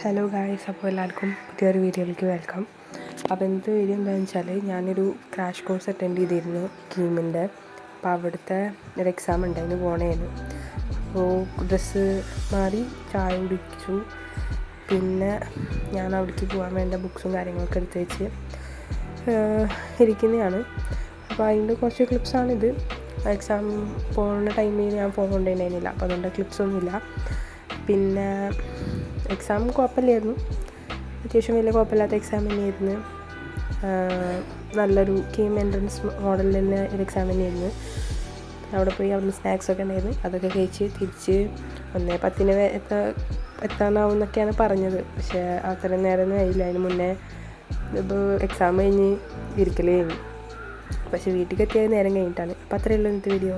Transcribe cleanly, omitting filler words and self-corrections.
Hello guys, അപ്പോൾ എല്ലാവർക്കും പുതിയൊരു വീഡിയോയിലേക്ക് വെൽക്കം. അപ്പോൾ ഇന്നത്തെ വീഡിയോ എന്താണെന്ന് വെച്ചാൽ, ഞാനൊരു ക്രാഷ് കോഴ്സ് അറ്റൻഡ് ചെയ്തിരുന്നു കീമിൻ്റെ. അപ്പോൾ അവിടുത്തെ ഒരു എക്സാം ഉണ്ട്, അതിന് പോണേന്. അപ്പോൾ ഡ്രസ്സ് മാറി ചായ കുടിച്ചു. പിന്നെ ഞാൻ അവിടേക്ക് പോകാൻ വേണ്ട ബുക്സും കാര്യങ്ങളൊക്കെ എടുത്ത് വെച്ച് ഇരിക്കുന്നതാണ്. അപ്പോൾ അതിൻ്റെ കുറച്ച് ക്ലിപ്സാണിത്. എക്സാം പോകുന്ന ടൈമിൽ ഞാൻ ഫോൺ കൊണ്ടുപോയിട്ടുണ്ടായിരുന്നില്ല, അപ്പോൾ അതുകൊണ്ട് ക്ലിപ്സൊന്നുമില്ല. പിന്നെ എക്സാം കുഴപ്പമില്ലായിരുന്നു, അത്യാവശ്യം വലിയ കുഴപ്പമില്ലാത്ത എക്സാം തന്നെയായിരുന്നു. നല്ലൊരു കീം എൻട്രൻസ് മോഡലിൽ തന്നെ ഒരു എക്സാം തന്നെയായിരുന്നു. അവിടെ പോയി അവിടുന്ന് സ്നാക്സൊക്കെ ഉണ്ടായിരുന്നു, അതൊക്കെ കഴിച്ച് തിരിച്ച് 1:10 എത്താനാവും എന്നൊക്കെയാണ് പറഞ്ഞത്. പക്ഷേ അത്രയും നേരമൊന്നും ആയില്ല. അതിന് മുന്നേ ഇപ്പോൾ എക്സാം കഴിഞ്ഞ് ഇരിക്കൽ കഴിഞ്ഞു. പക്ഷേ വീട്ടിലേക്ക് എത്തിയത് നേരം കഴിഞ്ഞിട്ടാണ്. അപ്പോൾ അത്രയേ ഉള്ളൂ ഇന്നത്തെ വീഡിയോ.